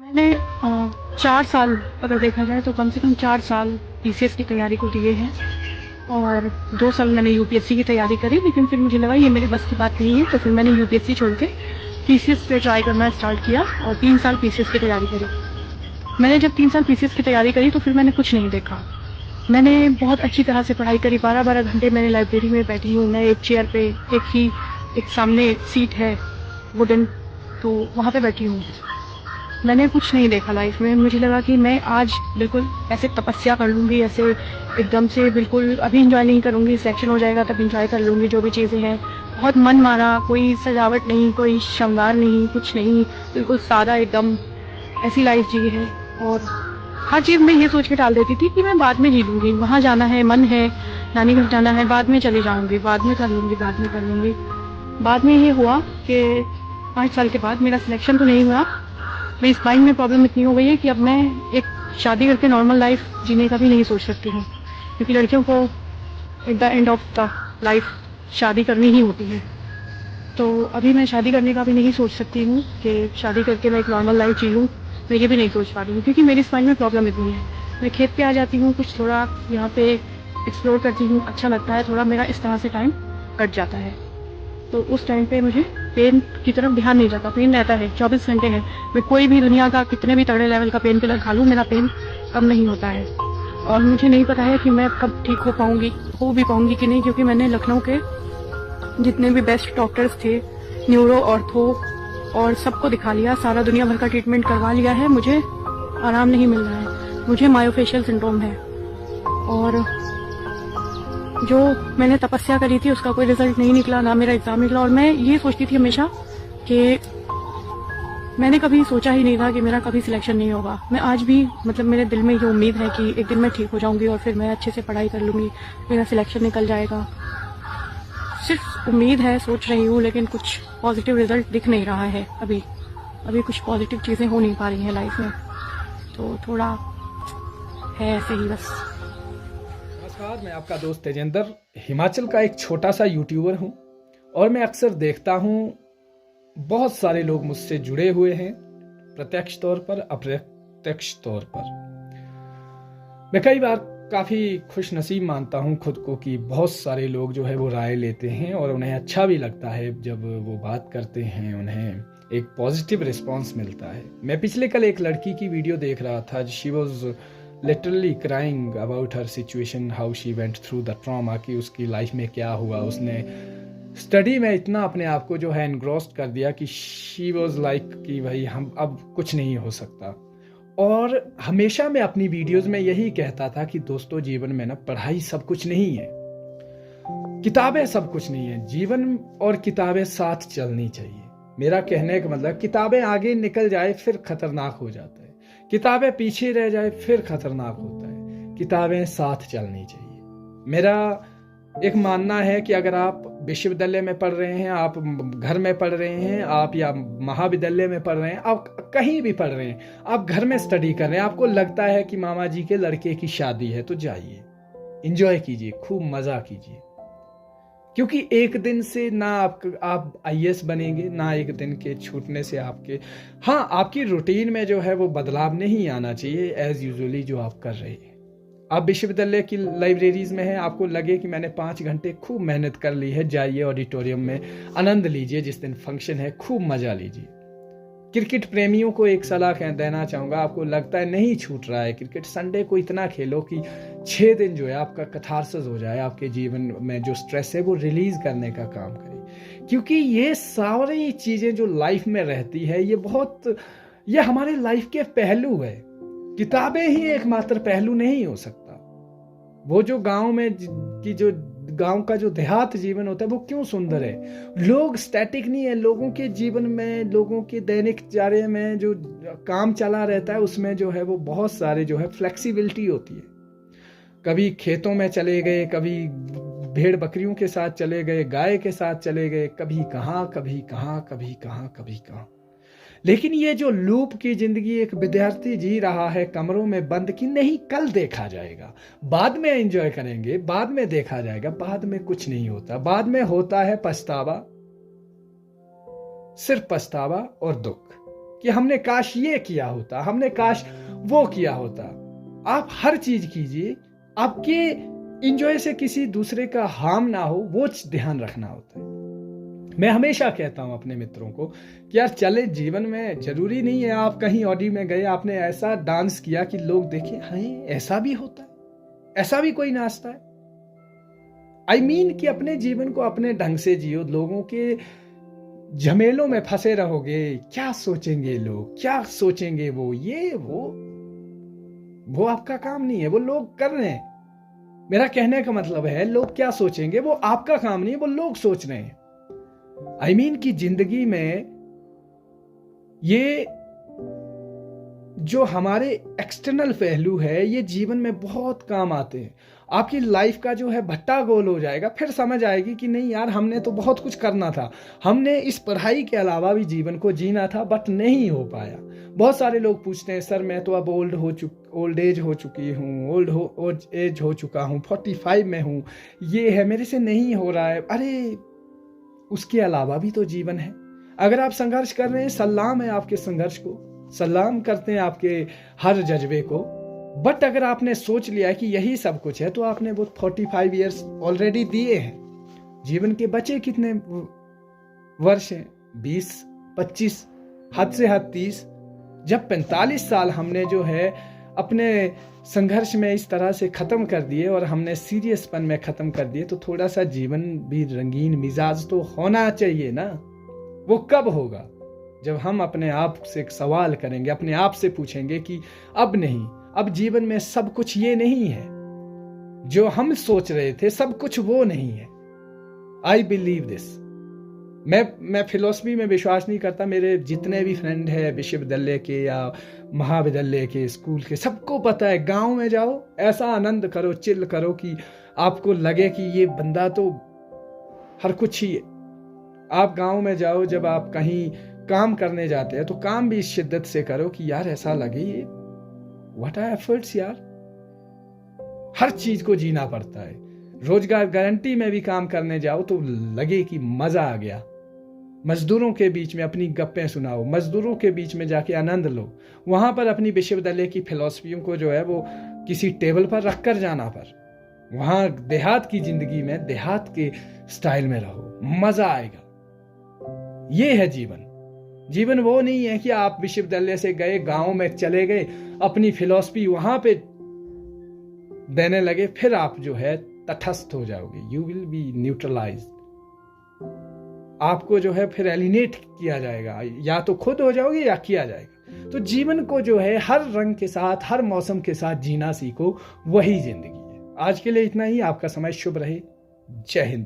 मैंने 4 साल अगर देखा जाए तो कम से कम 4 साल पीसीएस की तैयारी को दिए हैं और 2 साल मैंने यूपीएससी की तैयारी करी, लेकिन फिर मुझे लगा ये मेरे बस की बात नहीं है, तो फिर मैंने यूपीएससी छोड़ के पीसीएस पे ट्राई करना स्टार्ट किया और 3 साल पीसीएस की तैयारी करी। मैंने जब 3 साल पीसीएस की तैयारी करी तो फिर मैंने कुछ नहीं देखा। मैंने बहुत अच्छी तरह से पढ़ाई करी, 12-12 घंटे मैंने लाइब्रेरी में बैठी हूँ। मैं एक चेयर पे एक सामने सीट है वुडन, तो वहाँ पे बैठी हूँ। मैंने कुछ नहीं देखा लाइफ में। मुझे लगा कि मैं आज बिल्कुल ऐसे तपस्या कर लूँगी, ऐसे एकदम से बिल्कुल अभी इंजॉय नहीं करूँगी, सिलेक्शन हो जाएगा तब इंजॉय कर लूँगी जो भी चीज़ें हैं। बहुत मन मारा, कोई सजावट नहीं, कोई श्रृंगार नहीं, कुछ नहीं, बिल्कुल सादा एकदम ऐसी लाइफ जी है। और हर चीज़ मैं ये सोच के टाल देती थी कि मैं बाद में जी लूँगी, वहाँ जाना है, मन है, नानी घर जाना है, बाद में चली जाऊँगी, बाद में कर लूँगी, बाद में कर लूँगी। बाद में ये हुआ कि 5 साल के बाद मेरा सिलेक्शन तो नहीं हुआ। मेरी स्पाइन में प्रॉब्लम इतनी हो गई है कि अब मैं एक शादी करके नॉर्मल लाइफ जीने का भी नहीं सोच सकती हूँ, क्योंकि लड़कियों को at the end of the life शादी करनी ही होती है। तो अभी मैं शादी करने का भी नहीं सोच सकती हूँ कि शादी करके मैं एक नॉर्मल लाइफ जी लूँ। मैं ये भी नहीं सोच पा रही हूँ क्योंकि मेरी स्पाइन में प्रॉब्लम इतनी है। मैं खेत पे आ जाती हूँ, कुछ थोड़ा यहाँ पे एक्सप्लोर करती हूँ, अच्छा लगता है, थोड़ा मेरा इस तरह से टाइम कट जाता है। तो उस टाइम पे मुझे पेन की तरफ ध्यान नहीं जाता। पेन रहता है 24 घंटे है। मैं कोई भी दुनिया का कितने भी तगड़े लेवल का पेन किलर खा लूँ, मेरा पेन कम नहीं होता है। और मुझे नहीं पता है कि मैं कब ठीक हो भी पाऊंगी कि नहीं, क्योंकि मैंने लखनऊ के जितने भी बेस्ट डॉक्टर्स थे, न्यूरो, ऑर्थो और सबको दिखा लिया, सारा दुनिया भर का ट्रीटमेंट करवा लिया है, मुझे आराम नहीं मिल रहा है। मुझे मायोफेशियल सिंड्रोम है और जो मैंने तपस्या करी थी उसका कोई रिजल्ट नहीं निकला, ना मेरा एग्जाम निकला। और मैं ये सोचती थी हमेशा कि मैंने कभी सोचा ही नहीं था कि मेरा कभी सिलेक्शन नहीं होगा। मैं आज भी मतलब मेरे दिल में ये उम्मीद है कि एक दिन मैं ठीक हो जाऊंगी और फिर मैं अच्छे से पढ़ाई कर लूंगी, मेरा सिलेक्शन निकल जाएगा। सिर्फ उम्मीद है, सोच रही हूँ, लेकिन कुछ पॉजिटिव रिजल्ट दिख नहीं रहा है अभी। अभी कुछ पॉजिटिव चीज़ें हो नहीं पा रही हैं लाइफ में, तो थोड़ा है ऐसे ही बस। नमस्कार, मैं आपका दोस्त तेजेंद्र हिमाचल का एक छोटा सा यूट्यूबर हूं और मैं अक्सर देखता हूं बहुत सारे लोग मुझसे जुड़े हुए हैं, प्रत्यक्ष तौर पर, अप्रत्यक्ष तौर पर। मैं कई बार काफ़ी खुश नसीब मानता हूं खुद को कि बहुत सारे लोग जो है वो राय लेते हैं और उन्हें अच्छा भी लगता है जब वो बात करते हैं, उन्हें एक पॉजिटिव रिस्पॉन्स मिलता है। मैं पिछले कल एक लड़की की वीडियो देख रहा था, she was literally crying about her situation, how she went through the trauma, कि उसकी लाइफ में क्या हुआ। उसने स्टडी में इतना अपने आप को जो है एनग्रॉस्ड कर दिया कि शी वॉज लाइक कि भाई हम अब कुछ नहीं हो सकता। और हमेशा मैं अपनी वीडियोस में यही कहता था कि दोस्तों, जीवन में ना पढ़ाई सब कुछ नहीं है, किताबें सब कुछ नहीं है, जीवन और किताबें साथ चलनी चाहिए। मेरा कहने का मतलब, किताबें आगे निकल जाए फिर खतरनाक हो जाता है, किताबें पीछे रह जाए फिर खतरनाक होता है, किताबें साथ चलनी चाहिए। मेरा एक मानना है कि अगर आप विश्वविद्यालय में पढ़ रहे हैं, आप घर में पढ़ रहे हैं, आप या महाविद्यालय में पढ़ रहे हैं, आप कहीं भी पढ़ रहे हैं, आप घर में स्टडी कर रहे हैं, आपको लगता है कि मामा जी के लड़के की शादी है, तो जाइए, एंजॉय कीजिए, खूब मजा कीजिए। क्योंकि एक दिन से ना आप आईएएस बनेंगे, ना एक दिन के छूटने से आपकी रूटीन में जो है वो बदलाव नहीं आना चाहिए एज यूजुअली जो आप कर रहे हैं। आप विश्वविद्यालय की लाइब्रेरीज में हैं, आपको लगे कि मैंने 5 घंटे खूब मेहनत कर ली है, जाइए ऑडिटोरियम में आनंद लीजिए, जिस दिन फंक्शन है खूब मजा लीजिए। क्रिकेट प्रेमियों को एक सलाह देना चाहूंगा, आपको लगता है नहीं छूट रहा है क्रिकेट, संडे को इतना खेलो कि 6 दिन जो है आपका कथारसिस हो जाए, आपके जीवन में जो स्ट्रेस है वो रिलीज करने का काम करे। क्योंकि ये सारी चीजें जो लाइफ में रहती है, ये हमारे लाइफ के पहलू है। किताबें ही एकमात्र पहलू नहीं हो सकता। वो जो गांव का जो देहात जीवन होता है वो क्यों सुंदर है। लोग स्टैटिक नहीं है, लोगों के जीवन में, लोगों के दैनिक कार्य में जो काम चला रहता है उसमें जो है वो बहुत सारे जो है फ्लेक्सिबिलिटी होती है। कभी खेतों में चले गए, कभी भेड़ बकरियों के साथ चले गए, गाय के साथ चले गए, कभी कहाँ कभी कहाँ कभी कहाँ कभी कहाँ। लेकिन ये जो लूप की जिंदगी एक विद्यार्थी जी रहा है कमरों में बंद, की नहीं, कल देखा जाएगा, बाद में एंजॉय करेंगे, बाद में देखा जाएगा, बाद में कुछ नहीं होता, बाद में होता है पछतावा, सिर्फ पछतावा और दुख। कि हमने काश ये किया होता, हमने काश वो किया होता। आप हर चीज कीजिए, आपके इंजॉय से किसी दूसरे का हार्म ना हो, वो ध्यान रखना होता है। मैं हमेशा कहता हूं अपने मित्रों को कि यार चले, जीवन में जरूरी नहीं है आप कहीं ऑडी में गए, आपने ऐसा डांस किया कि लोग देखें, हाँ ऐसा भी होता है, ऐसा भी कोई नाचता है। I mean कि अपने जीवन को अपने ढंग से जियो। लोगों के झमेलों में फंसे रहोगे, क्या सोचेंगे लोग, क्या सोचेंगे वो आपका काम नहीं है, वो लोग कर रहे हैं। मेरा कहने का मतलब है, लोग क्या सोचेंगे वो आपका काम नहीं है, वो लोग सोच रहे हैं। I mean कि जिंदगी में ये जो हमारे एक्सटर्नल पहलू है, ये जीवन में बहुत काम आते हैं। आपकी लाइफ का जो है भट्टा गोल हो जाएगा, फिर समझ आएगी कि नहीं यार, हमने तो बहुत कुछ करना था, हमने इस पढ़ाई के अलावा भी जीवन को जीना था, बट नहीं हो पाया। बहुत सारे लोग पूछते हैं, सर मैं तो अब ओल्ड एज हो चुकी हूँ, ओल्ड एज हो चुका हूँ, 45 में हूँ, ये है, मेरे से नहीं हो रहा है। अरे उसके अलावा भी तो जीवन है। अगर आप संघर्ष कर रहे हैं, सलाम है आपके संघर्ष को, सलाम करते हैं आपके हर जज्बे को। बट अगर आपने सोच लिया है कि यही सब कुछ है, तो आपने वो 45 ईयर्स ऑलरेडी दिए हैं। जीवन के बचे कितने वर्ष हैं? 20, 25, हद से हद 30। जब 45 साल हमने जो है अपने संघर्ष में इस तरह से खत्म कर दिए और हमने सीरियसपन में खत्म कर दिए, तो थोड़ा सा जीवन भी रंगीन मिजाज तो होना चाहिए ना। वो कब होगा? जब हम अपने आप से एक सवाल करेंगे, अपने आप से पूछेंगे कि अब नहीं, अब जीवन में सब कुछ ये नहीं है जो हम सोच रहे थे, सब कुछ वो नहीं है। I believe this. मैं फिलॉसफी में विश्वास नहीं करता। मेरे जितने भी फ्रेंड हैं विश्वविद्यालय के या महाविद्यालय के, स्कूल के, सबको पता है, गांव में जाओ, ऐसा आनंद करो, चिल करो कि आपको लगे कि ये बंदा तो हर कुछ ही है। आप गांव में जाओ, जब आप कहीं काम करने जाते हैं तो काम भी इस शिद्दत से करो कि यार ऐसा लगे ये व्हाट आर एफर्ट्स यार। हर चीज को जीना पड़ता है। रोजगार गारंटी में भी काम करने जाओ तो लगे कि मजा आ गया। मजदूरों के बीच में अपनी गप्पें सुनाओ, मजदूरों के बीच में जाके आनंद लो। वहां पर अपनी विश्वविद्यालय की फिलॉसफियों को जो है वो किसी टेबल पर रख कर जाना पर, वहां देहात की जिंदगी में देहात के स्टाइल में रहो, मजा आएगा। ये है जीवन। जीवन वो नहीं है कि आप विश्वविद्यालय से गए, गांव में चले गए, अपनी फिलॉसफी वहां पे देने लगे, फिर आप जो है तटस्थ हो जाओगे। You will be neutralised. आपको जो है फिर एलिनेट किया जाएगा, या तो खुद हो जाओगे या किया जाएगा। तो जीवन को जो है हर रंग के साथ, हर मौसम के साथ जीना सीखो, वही जिंदगी है। आज के लिए इतना ही। आपका समय शुभ रहे। जय हिंद।